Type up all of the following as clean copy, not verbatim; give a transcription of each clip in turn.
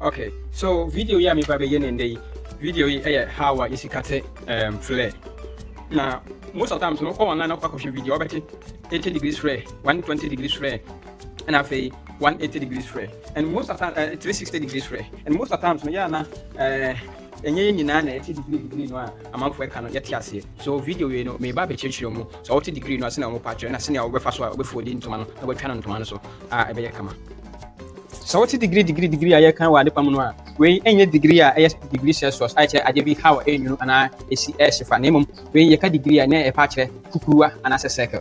Okay, so video ya mi babe yen ndey video yi how is kate flare. Now most of the times no come online kwa video obeti 80 degrees flare, 120 degrees flare, and I say 180 degrees flare. And most of the time 360 degrees flare. And most of the times no ya na enye nyina na 80 degree no a amanfo ka no yete ase. So video we no me ba be chechiro mu. So 80 degree no ase na mo pa chere na ase na obefa so a obefodi ntoma no na botwa na ntoma no so ebe ye kama. So 80 degree aye kan wa de pam no a we enye degree a degree Celsius a chere ade bi how enyu ana esi fa na emom we ye ka degree a na e pa chere kukuruwa ana se circle.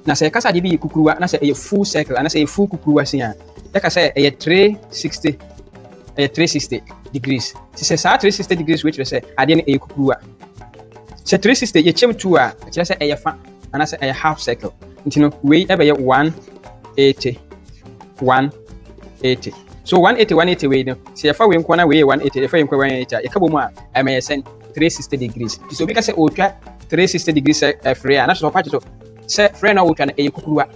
Na se kasa de bi kukuruwa na se e full circle ana se e full kukuruwa sin a ya ka se e 360 degrees. Se sa 360 degrees which we say ade na e kukuruwa. Se 360 ye chem tu a chere se e fa ana se e half circle. Ntino we e be ye 180. So 180 we no. Se ya fa we nkwana we 180, ya fa nkwa 180. Ya ka bomu a I may send 360 degrees. So we can say otwa 360 degrees free na so pa so se free na otwa na e kukuruwa.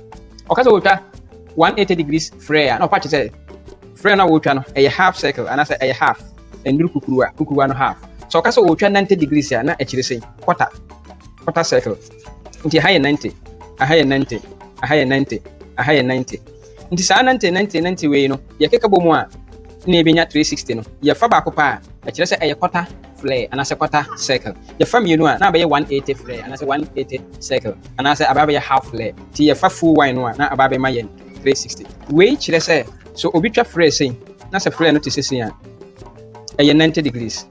O ka say otwa 180 degrees free na pa say free na otwa no e half circle and I say e half enduru kukuruwa no half. So ka say otwa 90 degrees na e kire say quarter circle. Nti high 90, a high 90, a high 90, a high 90. Nti sa 90 we no ye keka bomu a na ebenya 360 no ye fa ba ko pa a kire se e quarter flare ana se quarter circle ye fa mienu a na ba ye 180 flare ana se 180 circle ana se aba ba ye half flare ti ye fa full wine no a na aba ba ma ye 360 we kire se so obi twa flare sei na se flare no ti sesi a e ye 90 degrees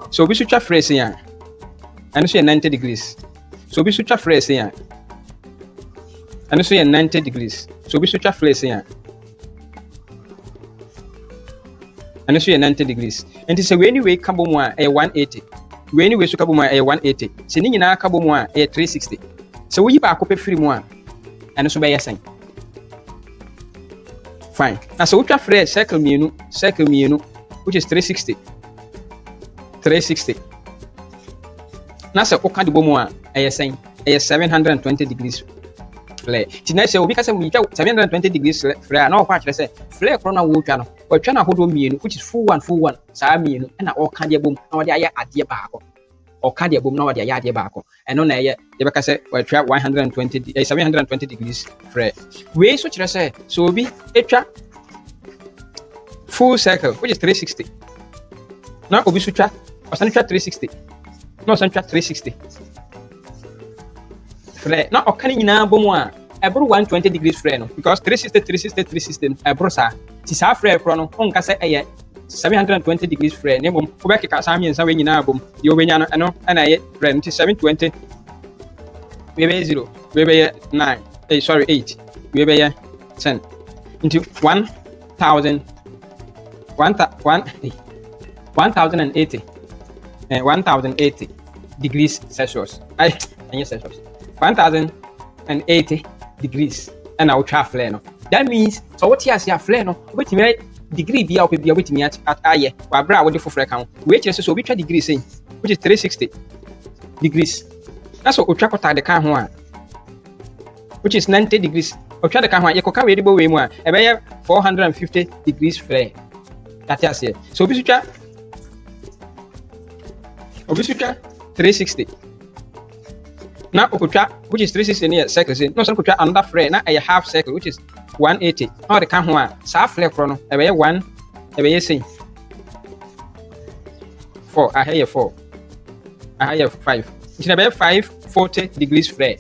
so obi su twa flare sei a ana so ye 90 degrees so obi su twa flare sei a ana so ye 90 degrees so we switch flare here and so 90 degrees and say we anyway kabo mu a 180 we anyway so kabo mu a 180 se ni nyina kabo mu a 360 so we ba ko pe free mu a and so be yasan fine na so we twa flare circle mienu which is 360 na so o ka de bomu a yasan 720 degrees flare. Tina say obi ka say we 720 degrees flare na o kwa kire say flare kro na wo twa no. O twa na hodo mienu which is full one saa mienu na o ka de bom na wo de aye ade baako. O ka de bom na wo de aye ade baako. Eno na ye be ka say we twa 720 degrees flare. We so kire say so obi etwa full circle which is 360. Na obi so twa o san twa 360. No san twa 360. Flare na okani nyina bomu a ebro 120 degrees flare no because 360 ebro sa ti sa flare pro no onka se eye 720 degrees flare ne bom ko be keka sa mi nsa we nyina bom ye obenya no eno na ye flare ti 720 we be 0 we be 9 8 we be 10 into 1080 1080 degrees Celsius any Celsius 1080 degrees and I will try flare no. That means so what here say flare no wait me degree bia ope bia wait me at aye wa bra we dey for flare kan we kire so we try degree say which is 360 degrees that's what we try quarter the kan ho a which is 90 degrees o try the kan ho a ye ko kan we dey bo we mu a e be 450 degrees flare that is here so we try 360 now okutwa which is 360 near circle say no so okutwa another flare na a half circle which is 180 now the kan ho a sa flare kro no e be 1 e be say 4 I hear 4 I hear 5 it na be 540 degrees flare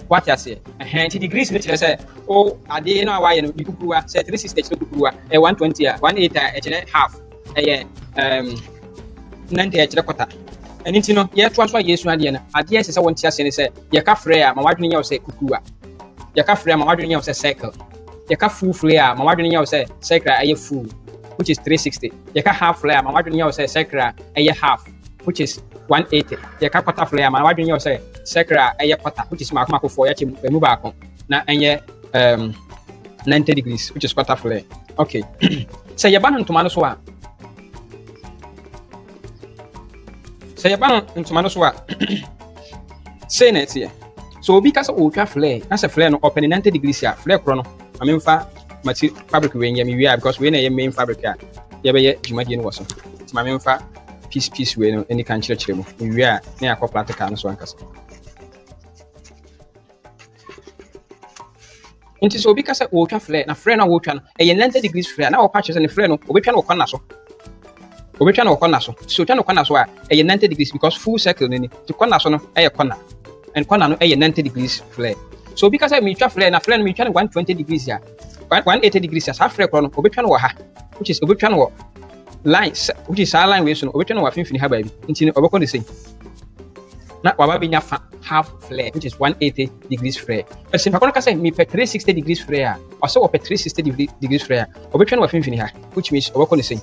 what you say 90 degrees which say oh ade no awaye no dikukuwa say 360 dikukuwa 120 180 e chere half e 90 e chere quarter and you know, ye twa so yesu ade na ade ese se wonti ase ne se ye ka flare ma wadwene ye se kukuwa ye ka flare ma wadwene ye se circle ye ka full flare ma wadwene ye se circle aye full which is 360 ye ka half flare ma wadwene ye se circle aye half which is 180 ye ka quarter flare ma wadwene ye se circle aye quarter which is makoma 4 ya chemu mu baako na enye 90 degrees which is quarter flare okay so ye ba no ntoma no so a say about ntoma no so a say na tie so obi ka say o twa flare na say flare no open 90 degrees a flare kro no amemfa mati fabric we nya me wi because we na ye main fabric a yɛbɛyɛ dwumadie no wɔ so. Nti ma memfa piece wei no ani ka nkyerɛkyerɛ mu. Mewie a na yɛakɔ practical no so ankasa. Nti sɛ obi ka sɛ wɔretwa flare na flare no a wɔretwa no ɛyɛ 90 degrees flare na wɔka kyerɛ sɛ ne flare no obɛtwa no wɔ corner so. Obɛtwa no wɔ corner so. So otwa no corner so a ɛyɛ 90 degrees because full circle no ni. Nti corner so no ɛyɛ corner. And corner no ɛyɛ 90 degrees flare. So obi ka sɛ metwa flare na flare no metwa no 120 degrees a 180 degrees a saa flare korɔ no obɛtwa no wɔ ha. Which is obɛtwa no wɔ line which is saa line wei so no obɛtwa no wɔ afimfini ha baabi. Nti no ɔbɛkɔ ne sɛn. Na waba benya half flare which is 180 degrees flare. But since pakɔno ka sɛ me pɛ 360 degrees flare a ɔsɛ wɔ pɛ 360 degrees flare a ɔbɛtwa no wɔ afimfini ha which means ɔbɛkɔ ne sɛn.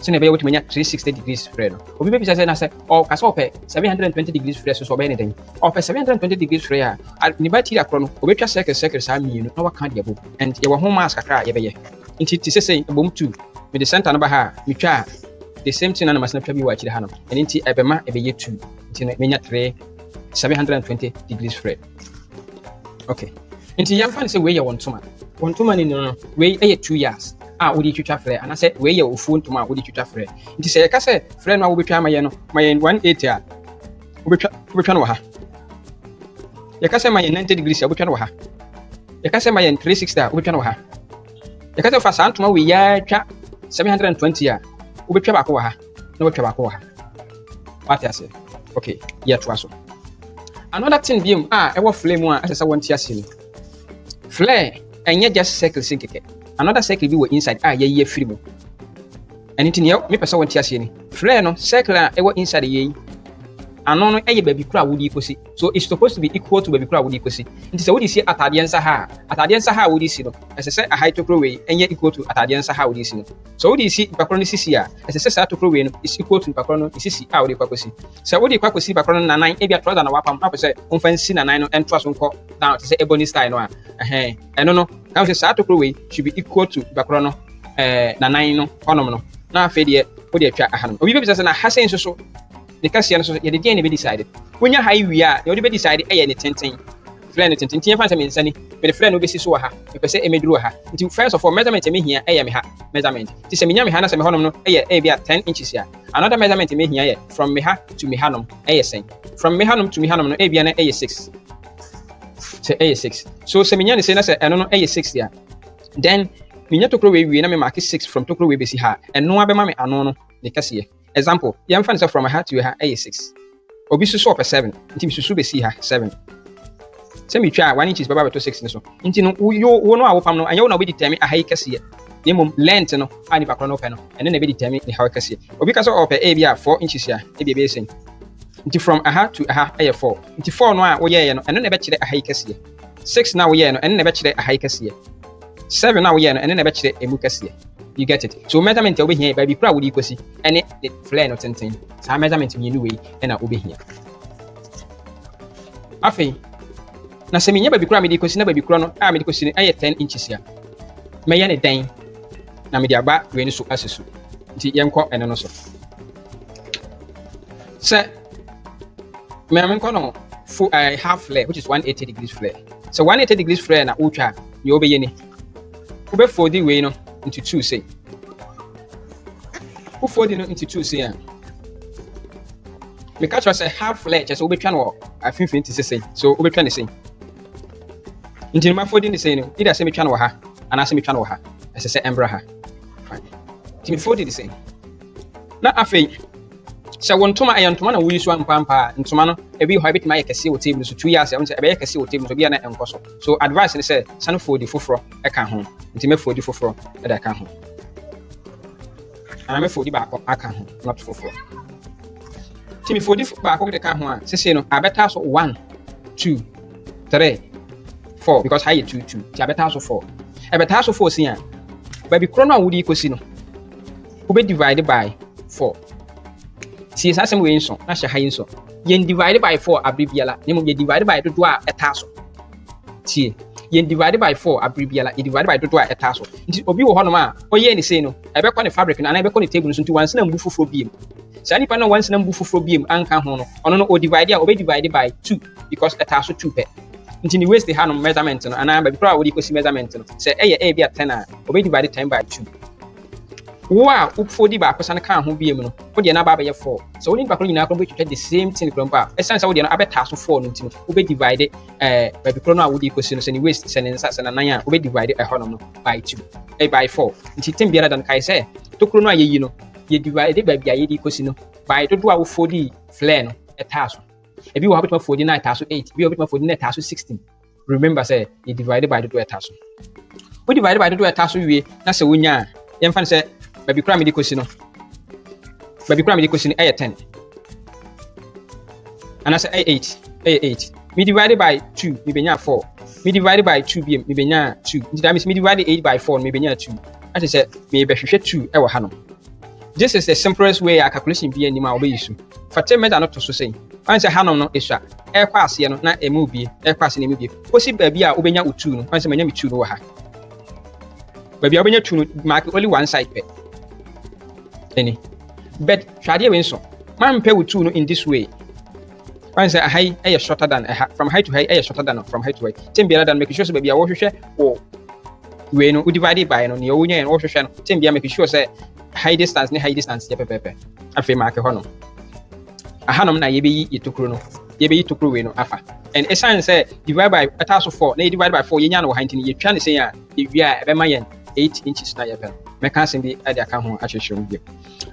So na ɛbɛyɛ wɔtumi nya 360 degrees flare no. Obi bɛbisa sɛ na sɛ ɔka sɛ ɔpɛ 720 degrees flare so ɔbɛyɛ ne dɛn. Ɔpɛ 720 degrees flare a ne battery akorɔ no obɛtwa circle saa mmienu na waka deɛ bo. And yɛwɔ ho mask kakra a yɛbɛyɛ. Nti te sɛ ɛbom 2 me de center no ba ha a metwa a the same thing na masina twa bi wɔ akyire ha no. Ɛno nti ɛbɛma ɛbɛyɛ 2. Nti na menya 720 degrees flare. Okay. Nti yɛmfa ne sɛ wei yɛ wɔntoma. Wɔntoma ne no wei ɛyɛ 2 years. A wodi twitwa flare anasɛ wei yɛ ofuo ntoma a wodi twitwa flare. Nti sɛ yɛka sɛ flare no a wobɛtwa ama yɛ no ma yɛ 180 a wobɛtwa no wɔ ha. Yɛka sɛ ma yɛ 90 degrees a wobɛtwa no wɔ ha. Yɛka sɛ ma yɛ 360 a wobɛtwa no wɔ ha. Yɛka sɛ fa saa ntoma wei yɛatwa 720 a wobɛtwa baako wɔ ha na wobɛtwa baako wɔ ha. Wate ase. Okay, yɛtoa so. Another thing biom a ɛwɔ flare mu a ɛsɛ sɛ wɔnte ase no. Flare ɛnyɛ just circle sin kɛkɛ. Another circle bi wɔ inside a yɛyɛ free mu. And nti ne me pɛ sɛ wɔnte ase ni. Flare no circle a ɛwɔ inside yɛyi. Ano no ɛyɛ baabi kura wodi kosi. So it's supposed to be equal to baabi kura wodi kosi. Nti sɛ wodi si atadeɛ nsa ha wodi si no ɛsɛ sɛ ahai tokro wei ɛnyɛ equal to atadeɛ nsa ha wodi si no. So wodi si bakoro no sisi a ɛsɛ sɛ saa tokro wei no is equal to bakoro no sisi a wodi kwakosi. Sɛ wodi kwakosi bakoro no nanan ebi trouser na wapam apɛ sɛ omfa nsi nanan no ɛntoa so nkɔ down te sɛ ebony style no a ɛno no na sɛ saa tokro wei should be equal to bakoro no nanan no ɔnom no. Na afei deɛ wodi atwa aha no. Obi bɛbisa sɛ na ha sɛn so ne kasiɛ no so yɛde deɛ ne bɛ decide. Wonya ha yi a yɛde bɛ decide ɛyɛ ne tenten. Flare ne tenten. Tiɛ fa sɛ me nsa ni. Me de flare no bɛsi so wɔ ha. Me pɛ sɛ ɛmɛduru wɔ ha. Nti first of all measurement me hia ɛyɛ me ha measurement. Nti sɛ menya me ha na sɛ me hɔnom no ɛyɛ bi a 10 inches a. Another measurement me hia yɛ from me ha to me hanom ɛyɛ sɛn. From me hanom to me hanom no bi na ɛyɛ 6. Sɛ ɛyɛ 6. So sɛ menya ne sɛ na sɛ ɛno no ɛyɛ 6 a. Then menya tokro wei wie na me mark 6 from tokro wei bɛsi ha. Ɛno abɛma me ano no ne kasiɛ. Example, yɛmfa ne sɛ from ha to ha ɛyɛ 6. Obi susu ɔpɛ 7. Nti susu bɛsi ha 7. Sɛ metwa a 1 inches bɛba bɛtɔ 6 ne so. Nti no wo no a wopam no anyɛ wo na wobɛdi determine aha yi kɛseɛ. Na mmom length no a nipa korɔ no pɛ no ɛno na ɛbɛdi determine ne ha kɛseɛ. Obi ka sɛ ɔpɛ bi a 4 inches a ɛbi ɛbɛyɛ sɛn. Nti from aha to aha ɛyɛ 4. Nti 4 no a woyɛɛ no ɛno na ɛbɛkyerɛ aha yi kɛseɛ. 6 na woyɛɛ no ɛno na ɛbɛkyerɛ aha yi kɛseɛ. 7 na woyɛɛ no ɛno na ɛbɛkyerɛ emu kɛseɛ. You get it? So measurement over here by bikura wodi kosi any the flare no tenten. Sa measurement mienu wei na over here. Afei na sɛ menya bikura me di kosi na bikura no a me di kosi no ɛyɛ 10 inches ya. Mɛyɛ ne dan na me di aba wei no so asesu. Nti yɛnkɔ ɛno no so. Sɛ me nkɔ no full half flare which is 180 degrees flare. So 180 degrees flare na wotwa ye obɛyɛ ni. Ube fold wei no into 2 say. Who fold it into 2 say? Me catch was a half flare just ube twan wo afin to say. So ube twan the same. Into my folding the same. Either say me twan wo ha and I say me twan wo ha. As I say embra ha. Fine. Timi fold the same. Na afei sɛ wontoma ɛyɛ na wuyi so ampampa ntoma no ebi hɔ ebit ma yɛ kɛse wɔ table so 2 years ɛwon sɛ ɛbɛyɛ kɛse wɔ table so bia na ɛnkɔ so advice ne sɛ sane fold foforɔ ɛka ho nti me fold foforɔ ɛda ka ho ana me fold baako aka ho not foforɔ nti me fold baako de ka ho a sese no abɛta so 1 2 3 4 because high 2 2 nti abɛta so 4 ɛbɛta so 4 sin a baabi korɔ no a wodi kosi no wobɛ divide by 4. See, as I'm going so, that's a high so. Yen divided by 4 abbreviala, name you divided by 2 a tasso. See, yen divided by 4 abbreviala, you divide by 2 a tasso. It will be Honoma, or yen is saying, I back on the fabric and I back on the table into one and bufo for beam. Sunny panel once and bufo for beam and can hono, or divide or be divided by 2 because a tasso 2 pet. Until you waste the hand of measurement and I am proud with equal measurement. Say, a be a 10 or be divided 10 by 2. Wow, upfodi ba person kan ho biem no. Wo de na ba be 4. So we need ba ko nyina ko be twetwe the same thing kro mpa. Esan sa wo de no abeta so 4 no ntino. Wo be divide ba bi kro no a wo di kosi no se ni waste se ne nsa se na nan a wo be divide hono no by 2. By 4. Nti tem biara dan kai say to kro no a yeyi no, ye divide ba bia ye di kosi no by dodo a wo fodi flare no eta so. Ebi wo habetuma fodi na eta so 8. Bi wo habetuma fodi na eta so 16. Remember say ye divide by dodo eta so. Wo divide by dodo eta so wie na se wo nya ye mfa say baby kura me di kosi no. Baby kura me di kosi no 10. And I say 8. Me divided by 2, me benya 4. Me divided by 2 me benya 2. That means me divided 8 by 4, me benya 2. That is me be hwehwe 2 e wo ha no. This is the simplest way a calculation be anima obe yisu. For 10 measure not to so say. Wan say ha no no esua. E kwa ase no na emu bie, e kwa ase na emu bie. Kosi baby a obenya 2 no. Wan say manya me 2 no wo ha. Baby a obenya 2 no mark only one side pe. Any. But shade we nso. Man pay with 2 no in this way. One say high is shorter than from high to high is shorter than from high to high. Ten biara than make sure say baby a wo hwehwe o we no divide by no ne wo nya wo hwehwe no. Ten biara make sure say high distance ye pepepe. Afi mark ho no. Ahanom na ye be yi itokuro no. Ye be yi tokuro we no afa. And a sign say divide by ataso 4. Na divide by 4 ye nya no high tin ye twa ne say a ye wi a be ma yen 8 inches na ye pe. Meka sen bi ade aka ho ahwehwe bi.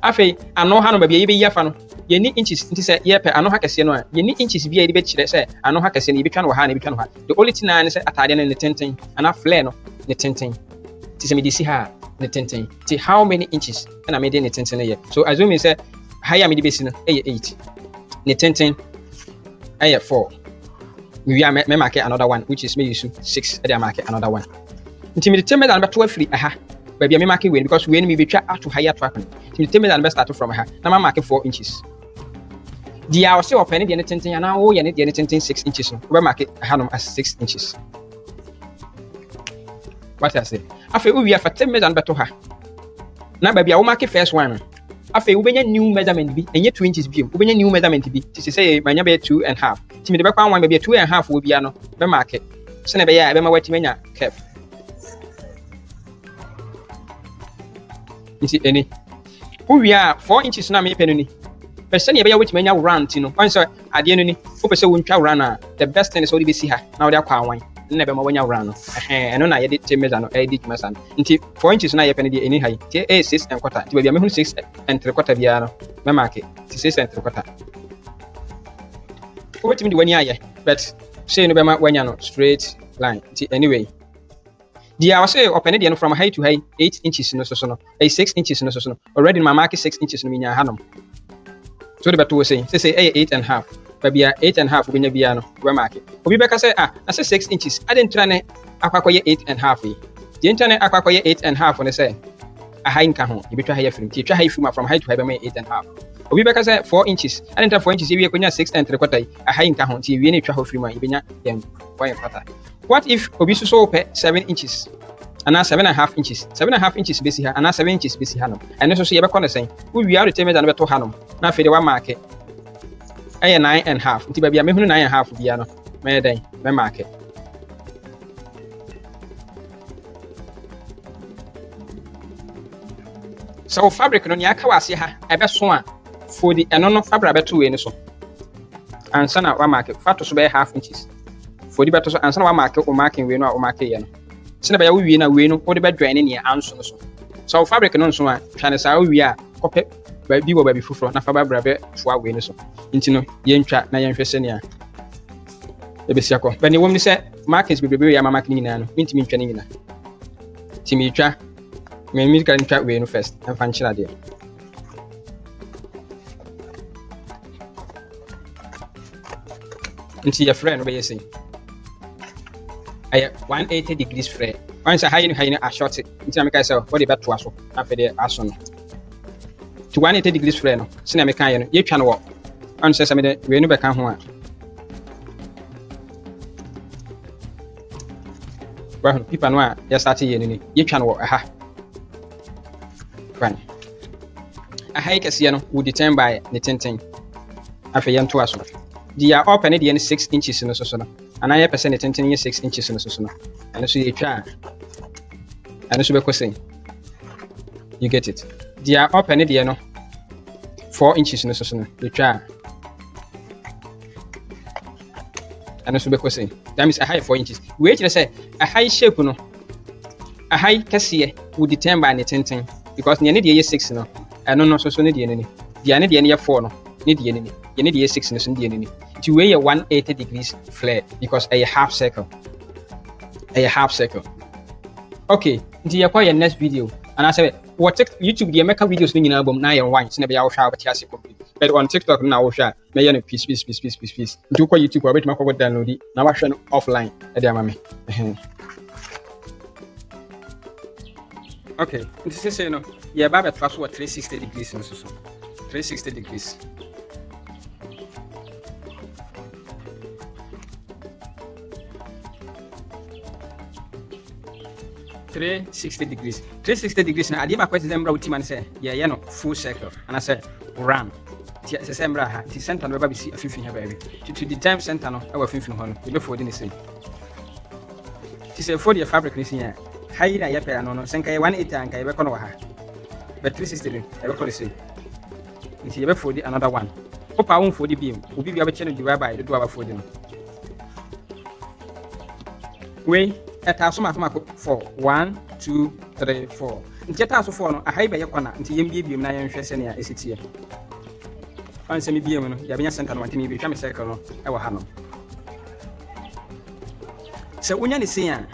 Afi ano ha no ba bi ye be yi afa no. Ye ni inches nti say ye pe ano ha kese no a ye ni inches bi ye de be kire say ano ha kese no ye be twa no ha na be twa no ha. The only thing na say atade no ne tenten ana flare no ne tenten. Ti say me di si ha ne tenten. Ti how many inches na me de ne tenten ye. So assuming say higher me di be si no e 8. Ne tenten e 4. We are me mark another one which is me use 6 e dey mark another one. Nti me de temme dan be to afiri aha. Baby me mark we because we me be twa to higher to happen. Nti me temme dan be start from aha. Na ma mark 4 inches. The hour say open the anything and now you need the anything 6 inches. We mark it hanom as 6 inches. What I say? After we have 10 measure and better ha. Now baby I will mark it first one. After we benya new measurement be and 2 inches be. We benya new measurement be. To say manya be 2.5. Ti me the back one maybe 2.5 will be ano. Be mark it. So na be ya be ma wati menya cap. You see any? We are 4 inches na me penuni. Person ye be which menya round no once ade no ni o pese wo ntwa round the best thing is we be see ha na we akwa anwan na be ma wonya round no eno na ye de te measure no e di kuma san nti 4 inches na ye pen de any high ti 6 and quarter ti be me hu 6 and 3 quarter bia no me mark it 6 and 3 quarter o wetimi de wani aye but say no be ma wanya no straight line nti anyway the I say open it from high to high 8 inches no so no 6 inches no so no already my mark 6 inches no minya hanom. So the better was saying, say 8.5. Baby 8.5 we bia no we mark it. Obi beka say I say 6 inches. I didn't try ne akwakoye 8.5. The internet akwakoye 8.5 on say a high nka ho. You be try higher film. You try high film from high to high be 8.5. Obi beka say 4 inches. I didn't try 4 inches. You be 6 and 3 quarter. A high nka ho. You we need try how film you be nya dem 1 quarter. What if obi so pe 7 inches? And now 7.5 inches. 7.5 inches basi ha. And now 7 inches basi ha no. And so you be kon say. We are the tame and beto ha no. Na fe de wa mark it. Aye 9.5. Nti ba bia me hunu 9.5 bia no. Me den me mark it. So fabric no nya ka wase ha. E be so a for the eno no fabric beto we ni so. Ansa na wa mark it. Fa to so be 1/2 inches. For the beto so ansa na wa mark it o marking we no a o mark ye no. Sina ba ya wi na we no o de be dwan ne anso no so. So fabric no nso a twane sa wi a kope ba bi wo ba bi fufuro na fa ba bra be fo awe ni so. Nti no ye ntwa na ye nhwe se ne a. E be siakọ. Ba ne wom ni se markings bebe ya ma mark ni nyina no. Mintimi ntwa ni nyina. Ti mi twa. Me mi ka ntwa we no first. Emfa nchira de. Nti ya friend no be yesi. Aye 180 degrees flare. Once high ni a short it. Nti na me ka say what dey beto aso. Na fe de aso no. To 180 degrees flare no. Sina me kan ye no. Ye twa no wo. On say me de we no be kan ho a. Well, people no a ye start ye ni. Ye twa no wo aha. Fine. A high kese no would determine by the tenten. Afa ye nto aso. The open the 6 inches no so no. And I percent tenten 6 inches no so no. And so ye twa. And so be question. You get it. Dia open ne de no 4 inches no so no. Betwa. And so because that means a high 4 inches. We actually say a high shape no. A high kasiye would determine by the tinting because near the 6 no. And no so need the enemy. The any the 4 no. Need the enemy. You need the 6 no so the enemy. To weigh a 180 degrees flare because a half circle. A half circle. Okay, until you acquire next video. And I said, what YouTube the American videos in album now and wine, so maybe I'll share with you. But on TikTok now, I'll share. May you peace. Do kwa YouTube, I'll bet my forward download it. Now I share offline. Okay, this is you know, yeah, Baba plus what 360 degrees, so 360 degrees. $360. 360 degrees now. I did my question then brought him and say, yeah, you know, full circle. And I said, run. The same bra, the center no baby see a 15 here, baby. To the time center no, our 15 hon. We look for the same. She said, for the fabric this year. High na yape no, senka 180 and kai be kono ha. But 360 I be call the same. Nti you be for the another one. Opa won for the beam. Obi be channel divide by the do about for the no. We at aso ma for 1 2 3 4 nti at aso 4 no ahai be yakona nti yem biem na yen hwɛ sɛ ne esitie fan sɛ me biem no ya benya center no antimi bi twa me circle no e wɔ ha no sɛ unya ne sen a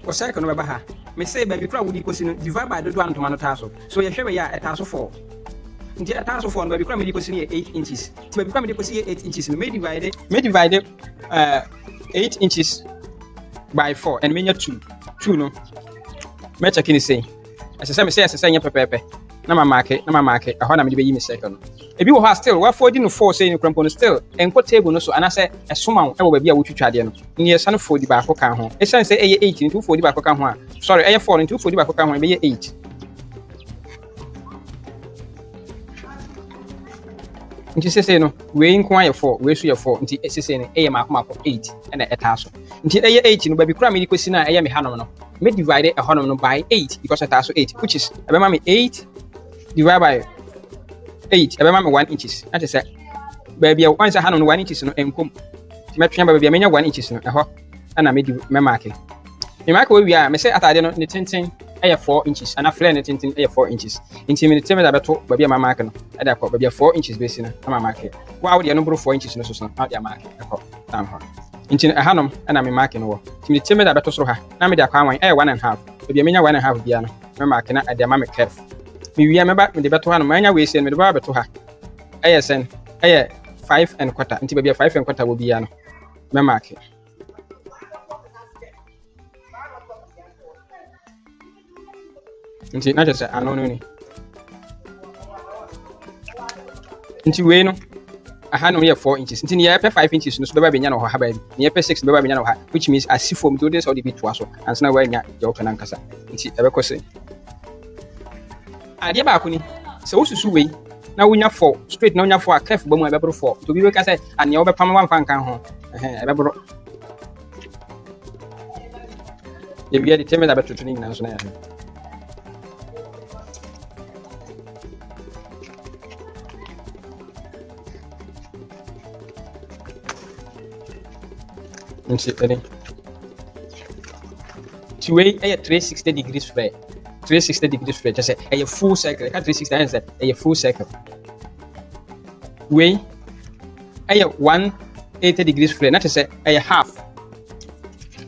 o circle no be ba ha me sɛ ba bi kura wudi kosi no divide by do antoma no taso so ye hwɛ we ya at aso 4 nti at aso 4 no ba bi kura me di kosi no 8 inches nti ba bi kura me di kosi 8 inches no me divide 8 inches by 4 and menya 2 no me check ni say asese me say nya pepepe na ma mark ehọ na me be yi me circle no ebi wo ha still wa 4 no 4 say ni krampo no still enko table no so anase esoma wo e wo ba bia wo twitwa de no ni ye san 4 di ba ko kan ho e san say eye 8 ni 4 di ba ko kan ho a sorry eye 4 ni 4 di ba ko kan ho be ye 8 nti sese no we nko aye 4 we so ye 4 nti sese ne eye mako 8 na eta so nti eye 8 no ba bi kura me dikosi na eye me hanom no me divide a hanom no by 8 because eta so 8 which is ebe ma me 8 divide by 8 ebe ma me 1 inches that is ba bia once hanom no 1 inches no enkom ti metwa ba bia menya 1 inches no ehọ na me mark me mark we a me say atade no ne tenten eye 4 inches and a flare ne tenten eye 4 inches nti me teme da beto ba bia ma mark no e da ko ba bia 4 inches base no na ma mark wa wo de no bro 4 inches no so na dia mark ekọ tam ho nti hanom na me mark no wo nti me teme da beto soro ha na me da kwa wan eye 1 and half ba bia menya 1 and half bia no me mark na ade ma me curve me wi me ba me de beto hanom manya we se me de ba beto ha eye sen eye 5 and quarter nti ba bia 5 and quarter wo bia no me mark nti na just ano no ni nti we no aha no ye 4 inches nti ne ye pe 5 inches no so beba benya no ho ha ba ne ye pe 6 beba benya no ha which means asifom to this all the bit to aso ansana wa nya ye wo kana nkasa nti ebe ko se ade ba ko ni se wo susu we na wonya 4 straight na wonya 4 a curve ba mu ebe bro 4 to bi we ka say ane wo be pam wan fan kan ho ebe bro ye bi de teme da beto tuning na so na ya to weigh a 360 degrees flare. 360 degrees flare. Just say a full circle. 360 and say a full circle. Weigh a 180 degrees flare. Not to say a half.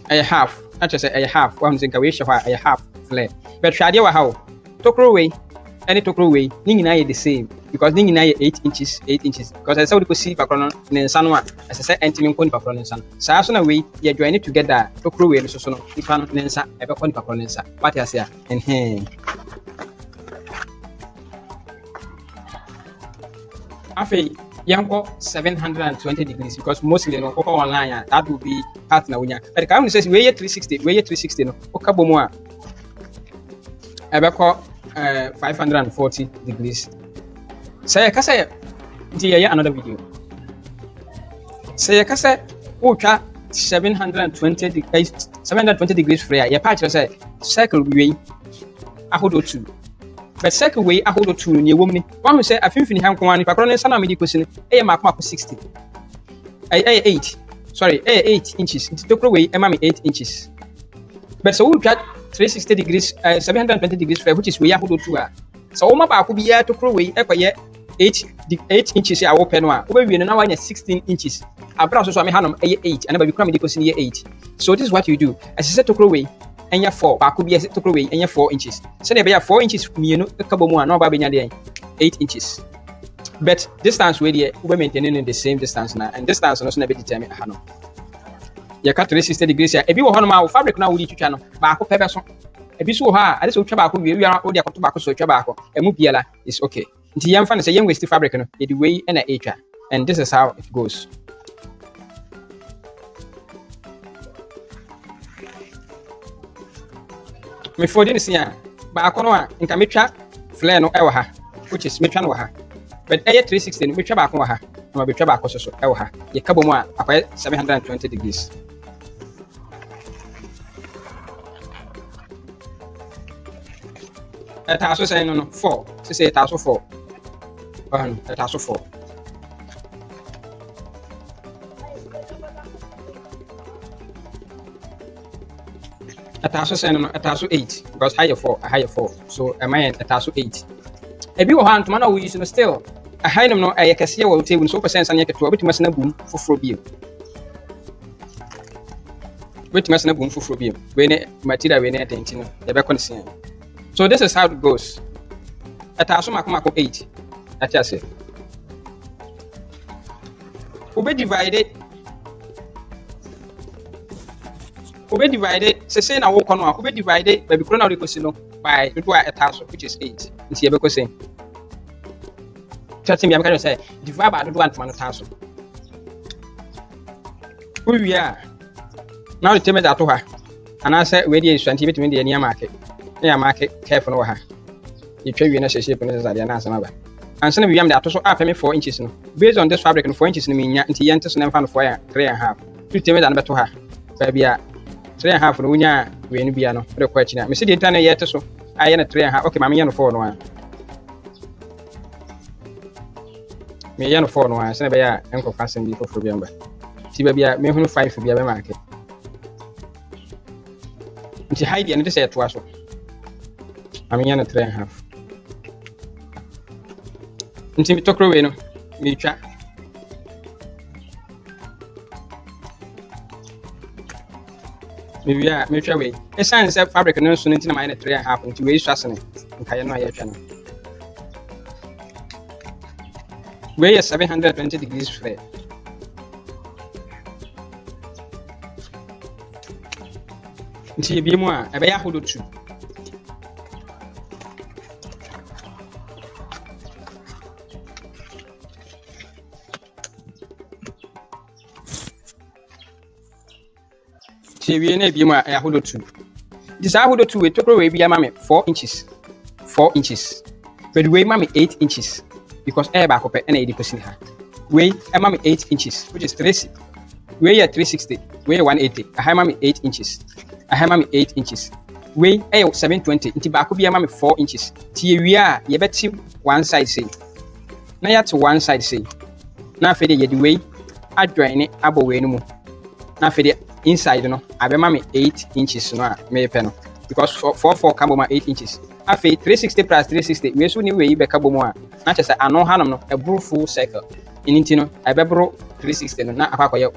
A half. Not to say a half. One thing away show a half flare. But try the how. Tokro way. Any tokro way. Ningina the same. Because ningina 8 inches. Because I saw the see pakrono nensano as I said entimi nkoni pakrono nensano. Saa so na we you join it together tokro we so no ifa no nensa ebe koni pakrono nensa. What you say Afei yanko 720 degrees because mostly no koko online that will be part na wonya. But can you say we 360 no okabomu a ebe ko 540 degrees. Say kasa nti another video. Say kasa utwa 720 degrees flare. Ye patch say circle we ahodo 2. but circle way ahodo 2 no ne wom ni one who say afimfini ha nko ani pakro ne nsa na me di kosi ni e mako 60 8 sorry 8 inches nti tokro way e ma me 8 inches but so we try 360 degrees 720 degrees flare which is way ahodo 2 a so wo ma ba ko biya tokro way e kwa ye 8 inches a wo pe no a wo be wie no na wanya 16 inches abra so me hanom e 8 ana ba bi kura me di kosi ni 8 so this is what you do as you set tokro way enya 4 ba ko biya tokro way enya 4 inches so dey be 4 inches mienu ka bo mu a na ba benya dey 8 inches but distance wey dey we maintaining the same distance na and distance no so na be determine hanom ya ka 360 degrees ya ebi wo hono ma fabric na wo di twitwa no ba ko pebe so ebi so ha ade so twa ba ko wie wi wo di akoto ba ko so twa ba ko emu biela is okay nti yemfa na say yen waste fabric no e di way na etwa and this is how it goes. Me for this year ba ko no a nka metwa flare no e wo ha which is metwa no wo ha but aye 360 no metwa ba ko wo ha na betwa ba ko so e wo ha ye ka bo mu a akwai 720 degrees. Taso say no 4 say taso 4 taso 4 taso say no taso 8 because higher 4 so am I taso 8 e bi wo han to na wo use no still a high no e kase wo table so percent an yeketo obitima sena boom foforo bi obitima sena boom foforo bi we ne material we ne atenti no e be konsen. So this is how it goes. Ataso mako 8. Ati ase. Ube divided. Say na wo kono a ube divided baby kro na we kosi no by do ataso which is 8. Nti e be kosi. Chatting me am kind of say divide by do ant man ataso. We are. Now the teme that to her. And I say we dey so anti betimi dey near market. Ya market careful no ha you twa wie na shape no zade na asama ba ansa na biam de ato so apɛ me 4 inches no based on this fabric no 4 inches no menya nti yente so na mfa no 4 ya 3.5 tuteme da na beto ha ba bia 3.5 no wonya we no bia no de kwa chi na me se de intana yete so aye na 3.5 okay ma me ya no 4 no a me ya no 4 no a se na be ya enko fashion bi foforo biam ba ti ba bia me hunu 5 bia be market nti hide ya no de se to aso Aminya 3.5. Nti tokro we no me twa. Me twa we. Esan se fabric no so nti na my 3.5 nti we swase ne. Nka ye no aye twa no. We is 720 degrees flare. Nti bi mu a ebe ya hodo 2. We na bi mu a ahodo 2. This ahodo 2 we tokro we bi ama me 4 inches. But we ma me 8 inches because air ba ko pe na e di kosi ha. We ma me 8 inches which is 360. We 360. We 180. I ma me 8 inches. I ma me 8 inches. We 720. Nti ba ko bi ma me 4 inches. Ti wi a ye beti one side say. Na ya to one side say. Na fe de ye di we adwan ni abo we no mu. Na fe de inside no abema me 8 inches no a me pe no because 4 kabo ma 8 inches afi 360 plus 360 we so ni we be kabo mu a na chese ano hanom no a bro full circle inti no abebro 360 no na akwakoye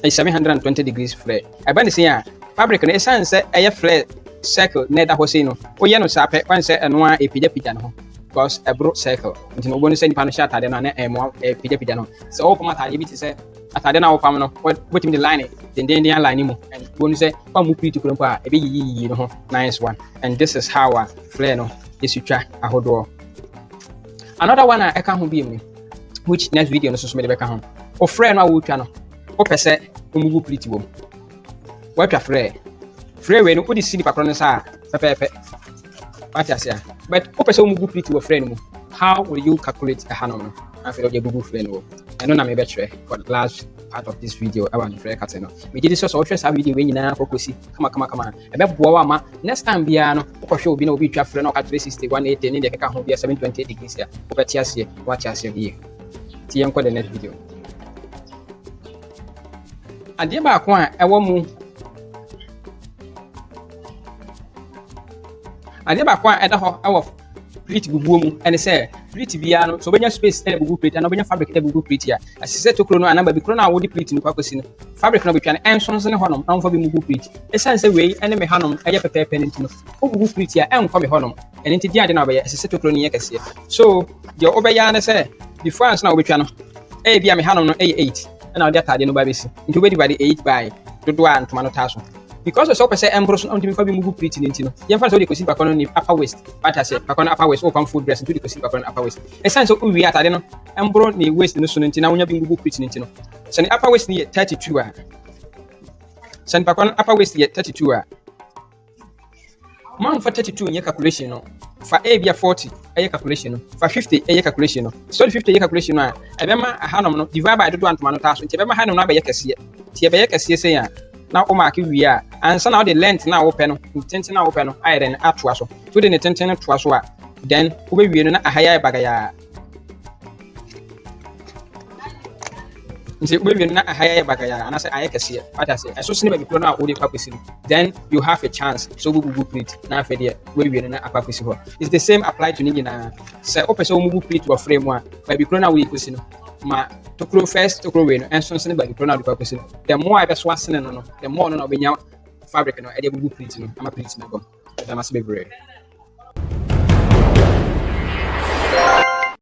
720 degrees flare abani say a fabric no essence eye flare circle na da ho say no oye no sa pe wan say eno a epija no because a bro circle inti no bonu say ni pa no sha atade no na epija no so o poma atade bi ti say atade na wo pam no wetin the line den line mu and bonu say pa mu pretty kuro pa e be yi no ho nice one and this is how a flare no is twa ahodo. Another one I can ho bi mu which next video no so me be ka ho o flare no a wo twa no o pese o mu pretty wo what twa flare we no o di sini pa kro no sa pepepe what ya say but o pese o mu pretty wo flare no mu how will you calculate a hanom no after you Google flare no I know na me be for the last part of this video. I want to free cut no. Me did this so share video when na kokosi. Come. Ebe boa wa ma next time bia no kokoswe obi na obi twa frɛ no ka 360 180 ne de keka ho bia 720 degrees ya. Obeti ase, watch ase bi. Ti yen the next video. Ade ba ko a ɛwɔ mu. Ade ba ko a ɛda hɔ ɛwɔ plate gugu mu ɛne sɛ plate bia no so benya space ɛna gugu plate na benya fabric ɛna gugu plate ya. Asise to kro no anamba bi kro na wodi plate no kwakosi no. Fabric no betwa no ensonso ne honom na mfa bi mu gugu plate. Esan sɛ wei ɛne me hanom ɛyɛ pepepe ne ntino. O gugu plate ya ɛnkɔ me honom. Ɛne nti di ade na ɔbɛyɛ asise to kro no yɛ kɛse. So deɛ ɔbɛyɛ ne sɛ before ans na wobetwa no bia me hanom no ɛyɛ 8 ɛna ɔde atade no ba besi. Nti wobɛdi ba de 8 by dodo a ntoma no taso. Because so person embros on timi fa bi mu pretty nti no yemfa so de kosi bakon no ni upper waist what I say bakon upper waist o come full dress into the kosi bakon upper waist esan so uwi atade no embro ni waist no so nti na wonya bi mu pretty nti no so ni upper waist ni 32 a so ni bakon upper waist ni 32 a man for 32 nye calculation no fa a bia 40 eye calculation no fa 50 eye calculation no so 50 eye calculation no a ebema hanom no divide by dodo antoma no taso nti ebema hanom no abeye kese ti ebeye kese sen ya na o mark wi a ansa na o de length na wo pɛ no tenten na wo pɛ no ayɛ den atoa so so de ne tenten no toa so a then wo be wi no na ahaya bagaya nti wo be wi no na ahaya bagaya anase ayɛ kɛse what I say ɛso sene ba bi kro na wo de kwakwesi no then you have a chance so wo gugu plate na afɛ de wo wi no na akwakwesi ho it's the same apply to ninja sɛ o pɛ sɛ wo gugu plate wo frame a ba bi kro na wo yikosi no ma to grow first to grow no and so sene ba bi kro na do kwakwesi no the more I be so asene no the more no na obenya fabric no e dey gugu plate no ama plate na go that must be bread.